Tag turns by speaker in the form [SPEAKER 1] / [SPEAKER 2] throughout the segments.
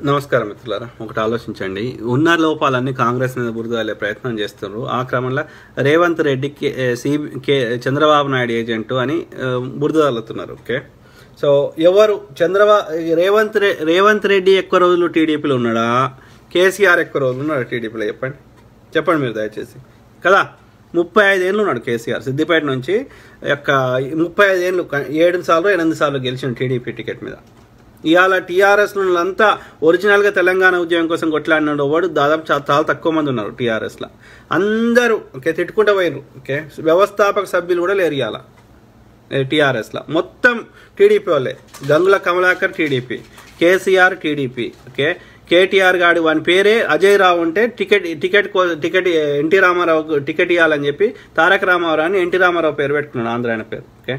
[SPEAKER 1] నమస్కారం మిత్రులారా, ఒకటి ఆలోచించండి. ఉన్న లోపాలన్నీ కాంగ్రెస్ మీద బురదలే ప్రయత్నం చేస్తున్నారు. ఆ క్రమంలో రేవంత్ రెడ్డికి చంద్రబాబు నాయుడు ఏజెంటు అని బురదలుతున్నారు. ఓకే, సో ఎవరు రేవంత్ రెడ్డి ఎక్కువ రోజులు టీడీపీలో ఉన్నాడా, కేసీఆర్ ఎక్కువ రోజులు ఉన్నాడు టీడీపీలో? చెప్పండి మీరు దయచేసి కదా. 35 ఏళ్ళు ఉన్నాడు కేసీఆర్ సిద్దిపేట నుంచి. 35 ఏళ్ళు 7 సార్లు 8 సార్లు గెలిచిన టీడీపీ టికెట్ మీద. ఇవాళ టీఆర్ఎస్లంతా ఒరిజినల్గా తెలంగాణ ఉద్యమం కోసం కొట్లాడినాడు వాడు దాదాపు చాలా తక్కువ మంది ఉన్నారు టీఆర్ఎస్లో. అందరూ ఓకే తిట్టుకుంటూ పోయారు. ఓకే, వ్యవస్థాపక సభ్యులు కూడా లేరు ఇవాళ టీఆర్ఎస్లో. మొత్తం టీడీపీ వాళ్ళే. Gangula Kamalakar TDP, KCR TDP. Okay, KTR గాడి వాని పేరే అజయ్ రావు ఉంటే టికెట్ ఎన్టీ రామారావు టికెట్ ఇవ్వాలని చెప్పి తారక రామారావు అని ఎన్టీ రామారావు పేరు పెట్టుకున్నాడు, ఆంధ్రాయన పేరు. ఓకే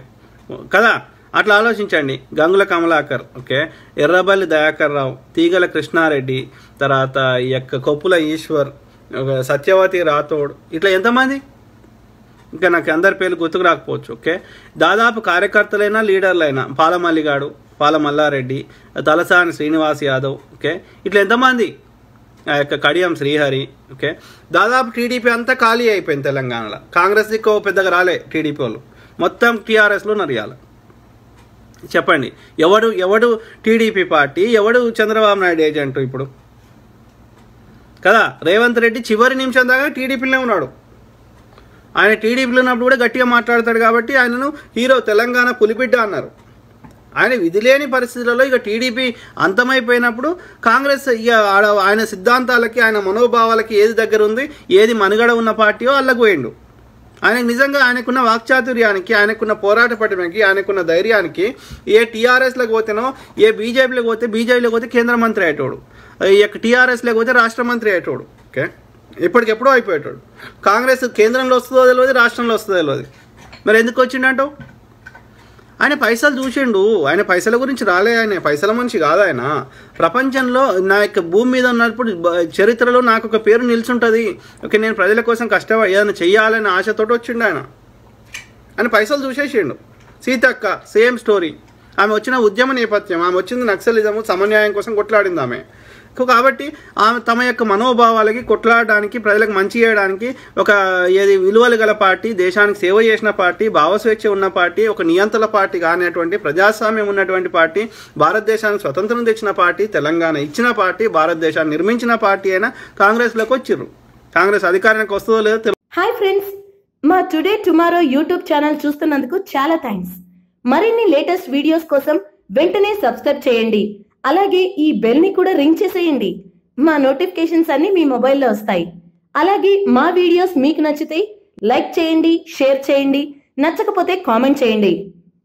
[SPEAKER 1] కదా, అట్లా ఆలోచించండి. గంగుల కమలాకర్, ఓకే, ఎర్రబల్లి దయాకర్ రావు, తీగల కృష్ణారెడ్డి, తర్వాత ఈ యొక్క కొప్పుల ఈశ్వర్, సత్యవతి రాథోడ్, ఇట్లా ఎంతమంది, ఇంకా నాకు అందరి పేర్లు గుర్తుకు రాకపోవచ్చు. ఓకే, దాదాపు కార్యకర్తలైనా లీడర్లైనా పాలమల్లిగాడు, పాలమల్లారెడ్డి, తలసాని శ్రీనివాస్ యాదవ్. ఓకే, ఇట్లా ఎంతమంది, ఆ యొక్క కడియం శ్రీహరి. ఓకే, దాదాపు టీడీపీ అంతా ఖాళీ అయిపోయింది తెలంగాణలో. కాంగ్రెస్ దిక్కు పెద్దగా రాలే టీడీపీ వాళ్ళు, మొత్తం టీఆర్ఎస్లో నరియాలి. చెప్పండి, ఎవడు టీడీపీ పార్టీ, ఎవడు చంద్రబాబు నాయుడు ఏజెంట్ ఇప్పుడు కదా. రేవంత్ రెడ్డి చివరి నిమిషం దాకా టీడీపీలోనే ఉన్నాడు. ఆయన టీడీపీలో ఉన్నప్పుడు కూడా గట్టిగా మాట్లాడతాడు కాబట్టి ఆయనను హీరో, తెలంగాణ పులిబిడ్డ అన్నారు. ఆయన విధి లేని పరిస్థితులలో ఇక టీడీపీ అంతమైపోయినప్పుడు కాంగ్రెస్ ఇక ఆయన సిద్ధాంతాలకి, ఆయన మనోభావాలకి ఏది దగ్గర ఉంది, ఏది మనుగడ ఉన్న పార్టీయో అల్లకు పోయిండు. ఆయనకు నిజంగా ఆయనకున్న వాక్చాతుర్యానికి, ఆయనకున్న పోరాట పటిమకి, ఆయనకున్న ధైర్యానికి ఏ టీఆర్ఎస్లోకి పోతేనో, ఏ బీజేపీలోకి పోతే కేంద్ర మంత్రి అయ్యేటోడు, ఈ యొక్క టీఆర్ఎస్లోకి పోతే రాష్ట్ర మంత్రి అయ్యేటోడు. ఓకే, ఇప్పటికెప్పుడో అయిపోయేటోడు. కాంగ్రెస్ కేంద్రంలో వస్తుందో తెలియదు, రాష్ట్రంలో వస్తుందో తెలియదు. మరి ఎందుకు వచ్చిండంటో? ఆయన పైసలు చూసిండు. ఆయన పైసల గురించి రాలే, ఆయన పైసల మనిషి కాదు ఆయన. ప్రపంచంలో నా యొక్క భూమి మీద ఉన్నప్పుడు చరిత్రలో నాకు ఒక పేరు నిల్చుంటుంది. ఓకే, నేను ప్రజల కోసం ఏదైనా చెయ్యాలనే ఆశతోటి వచ్చిండు ఆయన. ఆయన పైసలు చూసేసిండు. Seethakka same story. ఆమె వచ్చిన ఉద్యమ నేపథ్యం, ఆమె వచ్చింది నక్సలిజము, సమన్యాయం కోసం కొట్లాడింది ఆమె. కాబట్టి ఆమె తమ యొక్క మనోభావాలకి కొట్లాడడానికి, ప్రజలకు మంచి చేయడానికి ఒక ఏది విలువలు గల పార్టీ, దేశానికి సేవ చేసిన పార్టీ, భావస్వేచ్ఛ ఉన్న పార్టీ, ఒక నియంత్రణ పార్టీ కానిటువంటి ప్రజాస్వామ్యం ఉన్నటువంటి పార్టీ, భారతదేశానికి స్వతంత్రం తెచ్చిన పార్టీ, తెలంగాణ ఇచ్చిన పార్టీ, భారతదేశాన్ని నిర్మించిన పార్టీ అయినా కాంగ్రెస్లోకి వచ్చిర్రు. కాంగ్రెస్ అధికారానికి వస్తుందో లేదో.
[SPEAKER 2] హాయ్ ఫ్రెండ్స్, మా టుడే టుమారో యూట్యూబ్ ఛానల్ చూస్తున్నందుకు చాలా థ్యాంక్స్. మరిన్ని లేటెస్ట్ వీడియోస్ కోసం వెంటనే సబ్స్క్రైబ్ చేయండి. అలాగే ఈ బెల్ ని కూడా రింగ్ చేసేయండి. మా నోటిఫికేషన్స్ అన్ని మీ మొబైల్లో వస్తాయి. అలాగే మా వీడియోస్ మీకు నచ్చితే లైక్ చేయండి, షేర్ చేయండి, నచ్చకపోతే కామెంట్ చేయండి.